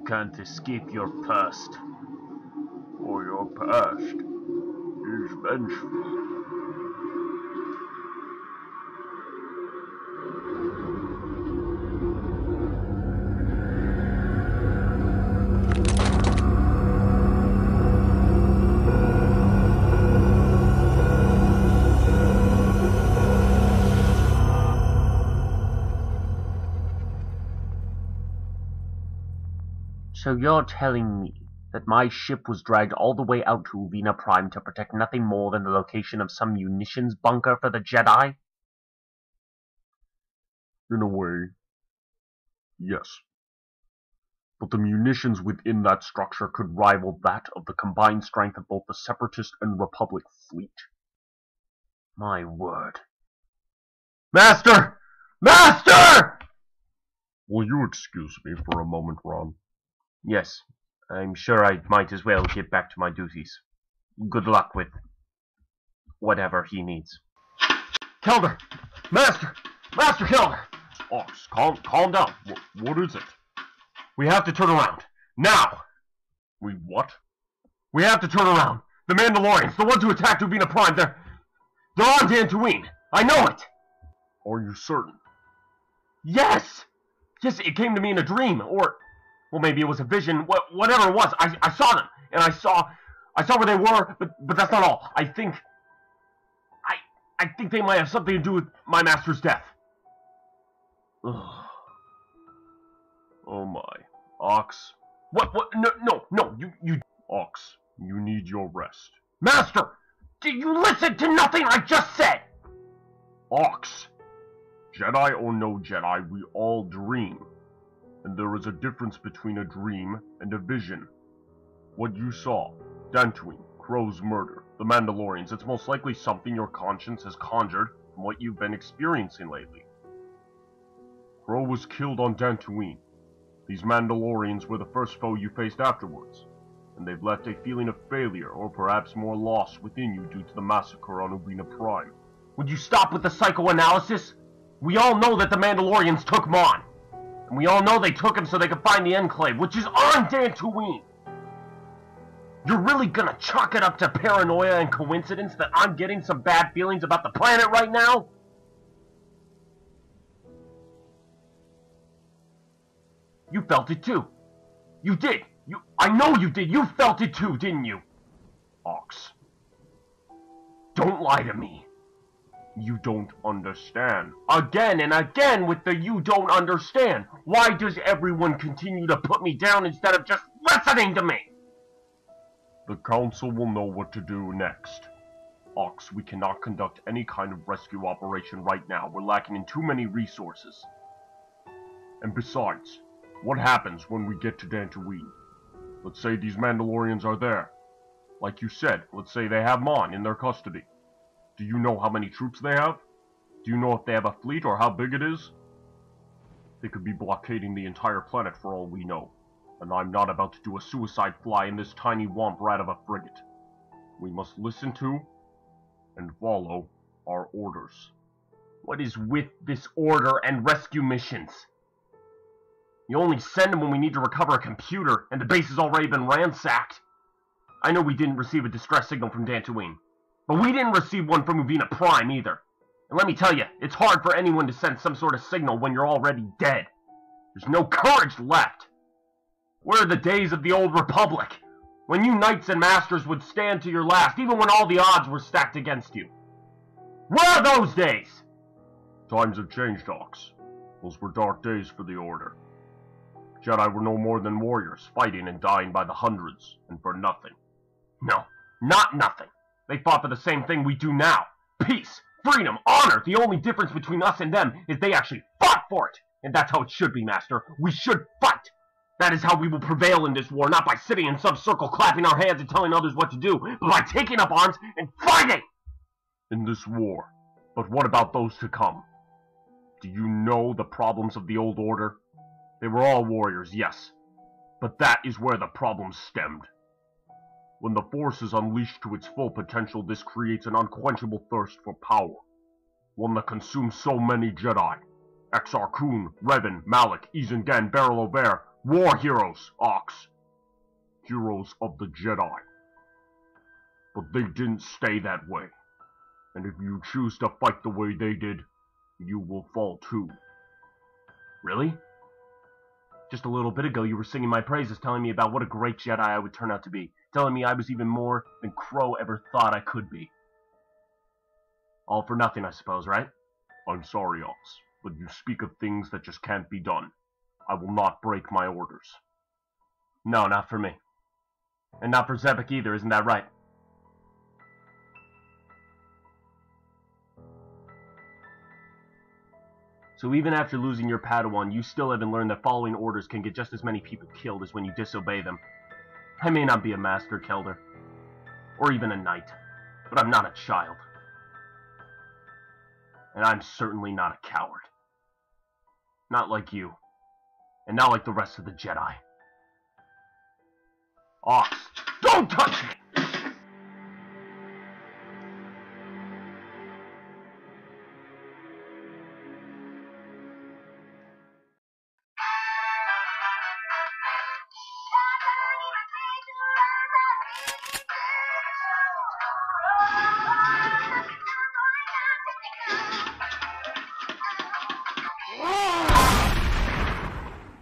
can't escape your past. For your past is vengeful. So you're telling me that my ship was dragged all the way out to Uvina Prime to protect nothing more than the location of some munitions bunker for the Jedi? In a way, yes. But the munitions within that structure could rival that of the combined strength of both the Separatist and Republic fleet. My word. Master! Master! Will you excuse me for a moment, Ron? Yes, I'm sure I might as well get back to my duties. Good luck with whatever he needs. Kelder! Master! Master Kelder! Ox, calm down. What is it? We have to turn around. Now! We what? We have to turn around. The Mandalorians, the ones who attacked Uvina Prime, they're on Dantooine. I know it! Are you certain? Yes! Yes, it came to me in a dream, or... well, maybe it was a vision. Whatever it was, I saw them, and I saw where they were. But that's not all. I think they might have something to do with my master's death. Ugh. Oh my, Ox. What? No. You. Ox, you need your rest. Master, did you listen to nothing I just said? Ox, Jedi or no Jedi, we all dream. And there is a difference between a dream and a vision. What you saw, Dantooine, Crow's murder, the Mandalorians, it's most likely something your conscience has conjured from what you've been experiencing lately. Crow was killed on Dantooine. These Mandalorians were the first foe you faced afterwards, and they've left a feeling of failure or perhaps more loss within you due to the massacre on Uvina Prime. Would you stop with the psychoanalysis? We all know that the Mandalorians took Mon. And we all know they took him so they could find the Enclave, which is on Dantooine. You're really gonna chalk it up to paranoia and coincidence that I'm getting some bad feelings about the planet right now? You felt it too. You did. I know you did. You felt it too, didn't you? Ox. Don't lie to me. You don't understand. Again and again with the you don't understand. Why does everyone continue to put me down instead of just listening to me? The Council will know what to do next. Ox, we cannot conduct any kind of rescue operation right now. We're lacking in too many resources. And besides, what happens when we get to Dantooine? Let's say these Mandalorians are there. Like you said, let's say they have Mon in their custody. Do you know how many troops they have? Do you know if they have a fleet or how big it is? They could be blockading the entire planet for all we know. And I'm not about to do a suicide fly in this tiny womp rat of a frigate. We must listen to and follow our orders. What is with this order and rescue missions? You only send them when we need to recover a computer, and the base has already been ransacked. I know we didn't receive a distress signal from Dantooine, but we didn't receive one from Uvina Prime either. And let me tell you, it's hard for anyone to send some sort of signal when you're already dead. There's no courage left. Where are the days of the old Republic, when you knights and masters would stand to your last, even when all the odds were stacked against you? Where are those days? Times have changed, Ox. Those were dark days for the Order. Jedi were no more than warriors, fighting and dying by the hundreds, and for nothing. No, not nothing. They fought for the same thing we do now. Peace, freedom, honor. The only difference between us and them is they actually fought for it. And that's how it should be, Master. We should fight. That is how we will prevail in this war, not by sitting in some circle clapping our hands and telling others what to do, but by taking up arms and fighting! In this war. But what about those to come? Do you know the problems of the old order? They were all warriors, yes. But that is where the problem stemmed. When the Force is unleashed to its full potential, this creates an unquenchable thirst for power. One that consumes so many Jedi. Exar Kun, Revan, Malak, Isengan, Beryl O'Bear, War heroes, Ox. Heroes of the Jedi. But they didn't stay that way. And if you choose to fight the way they did, you will fall too. Really? Just a little bit ago you were singing my praises, telling me about what a great Jedi I would turn out to be, telling me I was even more than Crow ever thought I could be. All for nothing, I suppose, right? I'm sorry, Ox, but you speak of things that just can't be done. I will not break my orders. No, not for me. And not for Zebek either, isn't that right? So even after losing your Padawan, you still haven't learned that following orders can get just as many people killed as when you disobey them. I may not be a master, Kelder, or even a knight, but I'm not a child. And I'm certainly not a coward. Not like you, and not like the rest of the Jedi. Ox, don't touch me!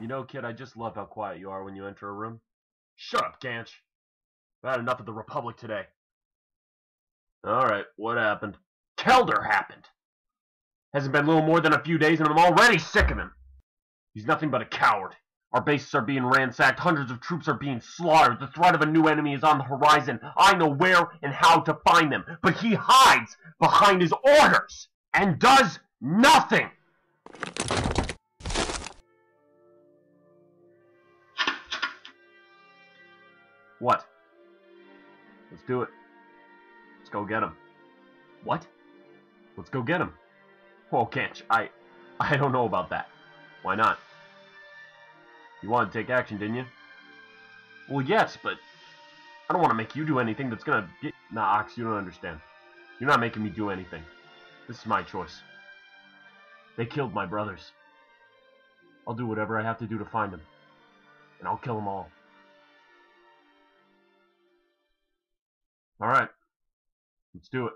You know, kid, I just love how quiet you are when you enter a room. Shut up, Ganch. I've had enough of the Republic today. Alright, what happened? Kelder happened! Hasn't been little more than a few days and I'm already sick of him. He's nothing but a coward. Our bases are being ransacked, hundreds of troops are being slaughtered, the threat of a new enemy is on the horizon. I know where and how to find them, but he hides behind his orders and does nothing! What? Let's do it. Let's go get him. What? Let's go get him. Whoa, Ganch, I don't know about that. Why not? You wanted to take action, didn't you? Well, yes, but I don't want to make you do anything that's gonna get... Nah, Ox, you don't understand. You're not making me do anything. This is my choice. They killed my brothers. I'll do whatever I have to do to find them. And I'll kill them all. Alright. Let's do it.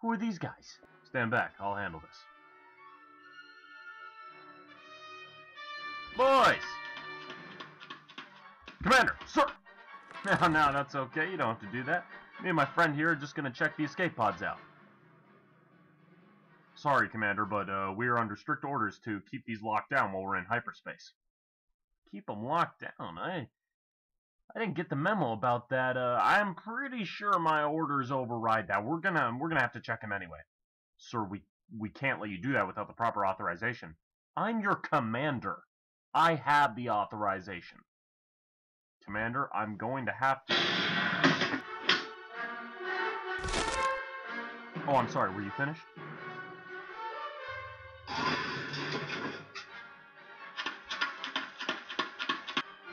Who are these guys? Stand back, I'll handle this. Boys! Commander, sir! No, that's okay, you don't have to do that. Me and my friend here are just gonna check the escape pods out. Sorry, Commander, but we are under strict orders to keep these locked down while we're in hyperspace. Keep them locked down, I didn't get the memo about that. I'm pretty sure my orders override that. We're gonna have to check them anyway. Sir, we can't let you do that without the proper authorization. I'm your commander. I have the authorization. Commander, I'm going to have to... Oh, I'm sorry, were you finished?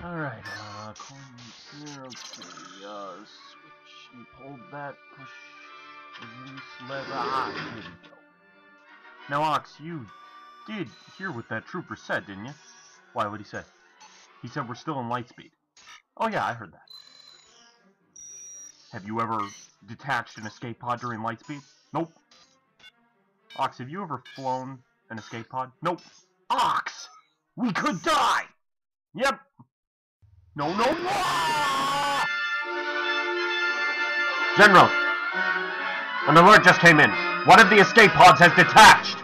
Alright, here, okay, switch, and hold that, push, release lever, here we go. Now, Ox, you did hear what that trooper said, didn't you? Why, what'd he say? He said we're still in light speed. Oh yeah, I heard that. Have you ever detached an escape pod during light speed? Nope. Ox, have you ever flown an escape pod? Nope. Ox! We could die! Yep. No! General! An alert just came in. One of the escape pods has detached!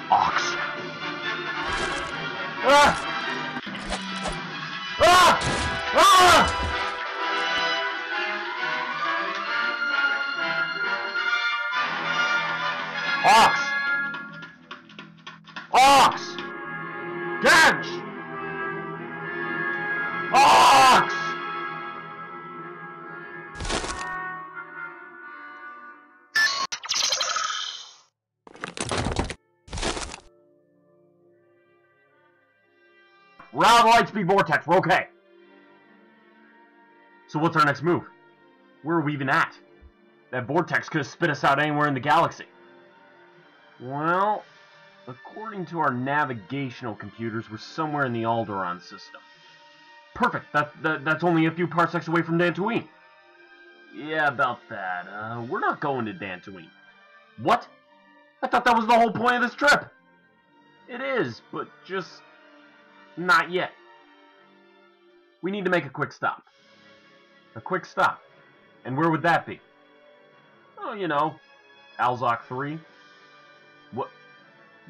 Ox. Ah! Ah! Ah! Ox! Ox! Ganch! Ox! We're out of the lightspeed vortex. We're okay. So what's our next move? Where are we even at? That vortex could have spit us out anywhere in the galaxy. Well, according to our navigational computers, we're somewhere in the Alderaan system. Perfect. That's only a few parsecs away from Dantooine. Yeah, about that. We're not going to Dantooine. What? I thought that was the whole point of this trip. It is, but just not yet. We need to make a quick stop. A quick stop. And where would that be? Oh, you know, Alzoc 3. What?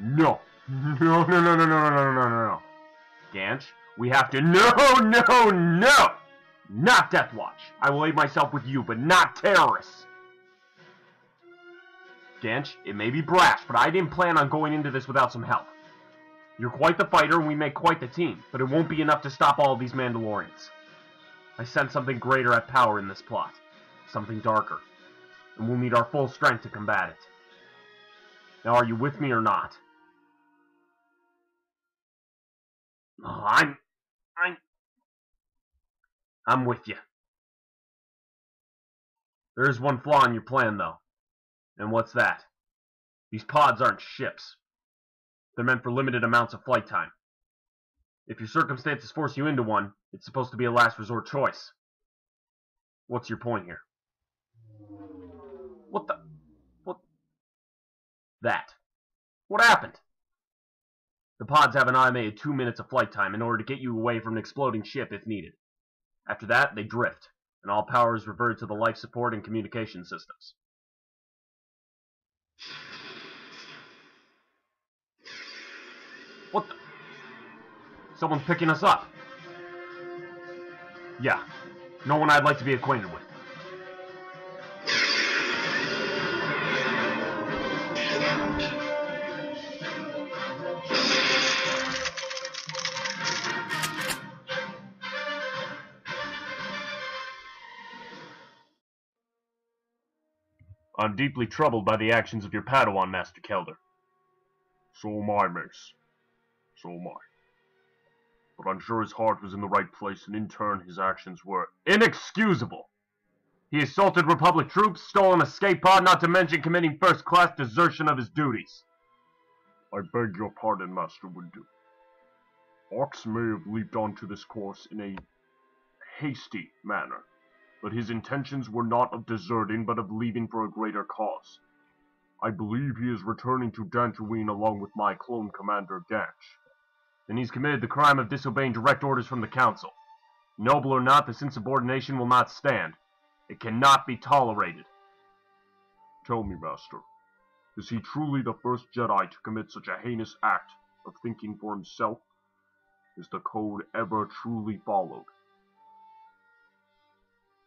No. No. Ganch, we have to... No! Not Death Watch. I will aid myself with you, but not terrorists. Ganch, it may be brash, but I didn't plan on going into this without some help. You're quite the fighter, and we make quite the team, but it won't be enough to stop all of these Mandalorians. I sense something greater at power in this plot. Something darker. And we'll need our full strength to combat it. Now, are you with me or not? Oh, I'm with you. There is one flaw in your plan, though. And what's that? These pods aren't ships. They're meant for limited amounts of flight time. If your circumstances force you into one, it's supposed to be a last resort choice. What's your point here? What? That. What happened? The pods have an automated 2 minutes of flight time in order to get you away from an exploding ship if needed. After that, they drift, and all power is reverted to the life support and communication systems. What the? Someone's picking us up. Yeah, no one I'd like to be acquainted with. I'm deeply troubled by the actions of your Padawan, Master Kelder. So am I, Mace. So am I. But I'm sure his heart was in the right place, and in turn his actions were inexcusable. He assaulted Republic troops, stole an escape pod, not to mention committing first-class desertion of his duties. I beg your pardon, Master Windu. Ox may have leaped onto this course in a hasty manner, but his intentions were not of deserting, but of leaving for a greater cause. I believe he is returning to Dantooine along with my clone commander, Ganch. Then he's committed the crime of disobeying direct orders from the Council. Noble or not, this insubordination will not stand. It cannot be tolerated. Tell me, Master, is he truly the first Jedi to commit such a heinous act of thinking for himself? Is the code ever truly followed?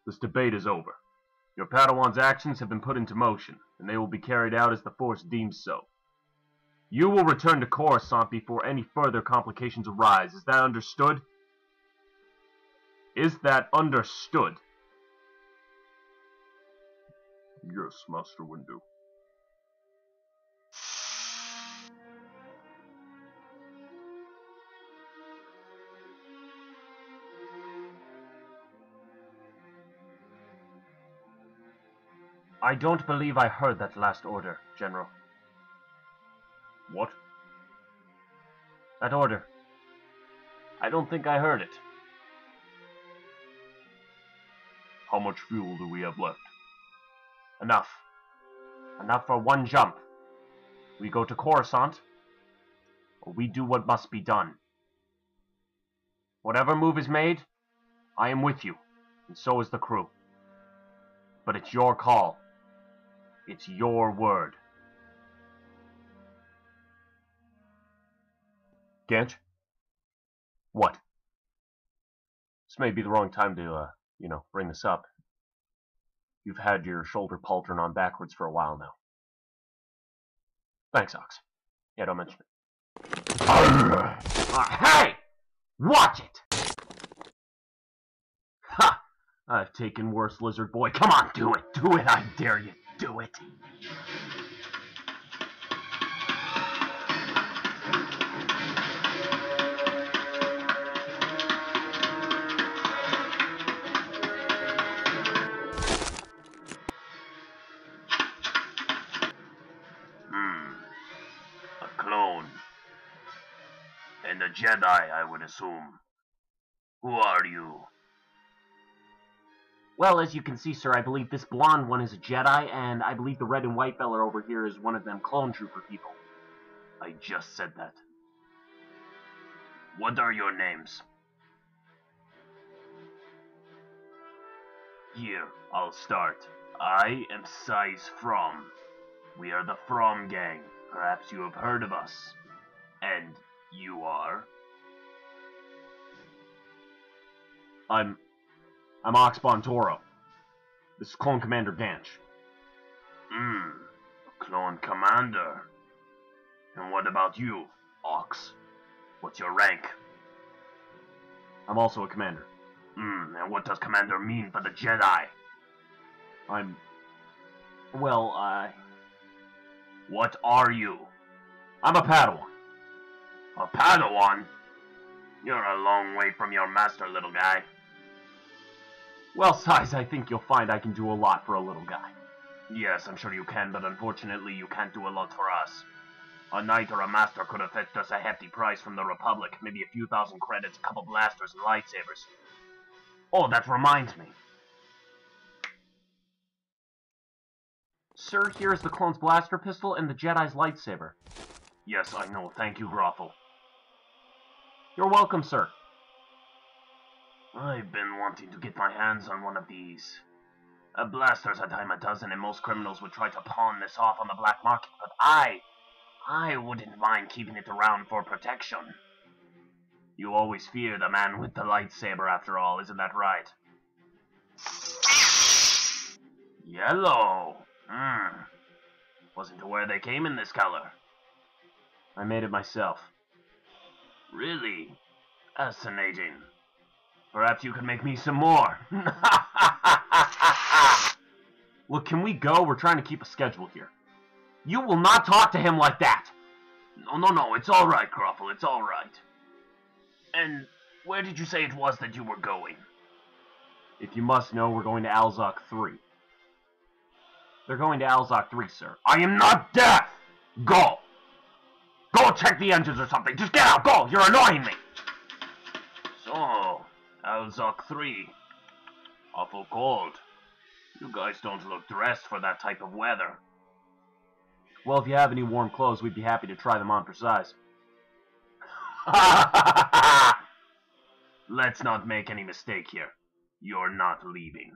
This debate is over. Your Padawan's actions have been put into motion, and they will be carried out as the Force deems so. You will return to Coruscant before any further complications arise. Is that understood? Is that understood? Yes, Master Windu. I don't believe I heard that last order, General. What? That order. I don't think I heard it. How much fuel do we have left? Enough. Enough for one jump. We go to Coruscant, or we do what must be done. Whatever move is made, I am with you, and so is the crew. But it's your call. It's your word. Ganch? What? This may be the wrong time to, bring this up. You've had your shoulder pauldron on backwards for a while now. Thanks, Ox. Yeah, don't mention it. Hey! Watch it! Ha! I've taken worse, Lizard Boy. Come on, do it! Do it, I dare you. Do it. Jedi, I would assume. Who are you? Well, as you can see, sir, I believe this blonde one is a Jedi, and I believe the red and white fella over here is one of them clone trooper people. I just said that. What are your names? Here, I'll start. I am Size From. We are the From Gang. Perhaps you have heard of us. And you are? I'm Ox Toro. This is Clone Commander Ganch. Clone Commander. And what about you, Ox? What's your rank? I'm also a commander. And what does Commander mean for the Jedi? What are you? I'm a Padawan. A Padawan? You're a long way from your master, little guy. Well, Size, I think you'll find I can do a lot for a little guy. Yes, I'm sure you can, but unfortunately you can't do a lot for us. A knight or a master could have fetched us a hefty price from the Republic, maybe a few thousand credits, a couple blasters, and lightsabers. Oh, that reminds me. Sir, here's the clone's blaster pistol and the Jedi's lightsaber. Yes, I know. Thank you, Groffle. You're welcome, sir. I've been wanting to get my hands on one of these. A blaster's a dime a dozen, and most criminals would try to pawn this off on the black market, but I wouldn't mind keeping it around for protection. You always fear the man with the lightsaber, after all, isn't that right? Yellow. Wasn't aware they came in this color. I made it myself. Really? Fascinating. Perhaps you could make me some more. Look, can we go? We're trying to keep a schedule here. You will not talk to him like that! No, it's alright, Groffle, it's alright. And where did you say it was that you were going? If you must know, we're going to Alzok 3. They're going to Alzok 3, sir. I am not deaf! Go! Go check the engines or something! Just get out! Go! You're annoying me! So, Alzok 3. Awful cold. You guys don't look dressed for that type of weather. Well, if you have any warm clothes, we'd be happy to try them on for size. Let's not make any mistake here. You're not leaving.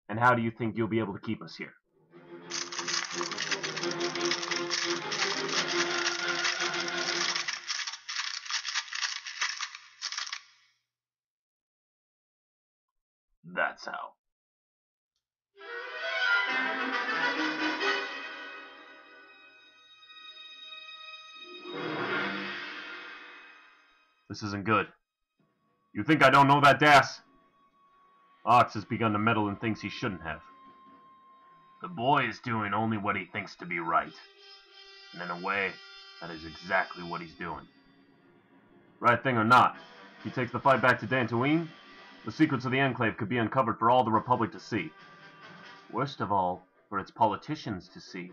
And how do you think you'll be able to keep us here? That's how. This isn't good. You think I don't know that, Das? Ox has begun to meddle in things he shouldn't have. The boy is doing only what he thinks to be right. And in a way, that is exactly what he's doing. Right thing or not, if he takes the fight back to Dantooine, the secrets of the Enclave could be uncovered for all the Republic to see. Worst of all, for its politicians to see.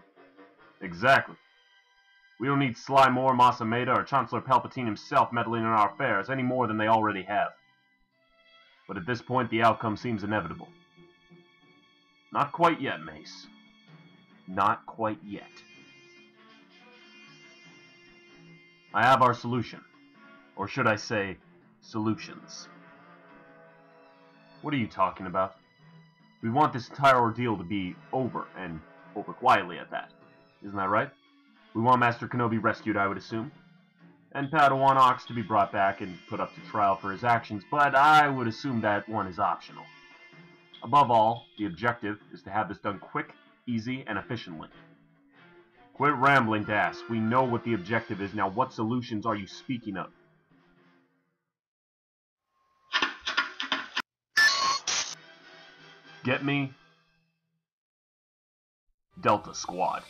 Exactly. We don't need Sly Moore, Masameda, or Chancellor Palpatine himself meddling in our affairs any more than they already have. But at this point, the outcome seems inevitable. Not quite yet, Mace. Not quite yet. I have our solution. Or should I say, solutions. What are you talking about? We want this entire ordeal to be over, and over quietly at that. Isn't that right? We want Master Kenobi rescued, I would assume. And Padawan Ox to be brought back and put up to trial for his actions, but I would assume that one is optional. Above all, the objective is to have this done quick, easy, and efficiently. Quit rambling, Das. We know what the objective is. Now, what solutions are you speaking of? Get me? Delta Squad.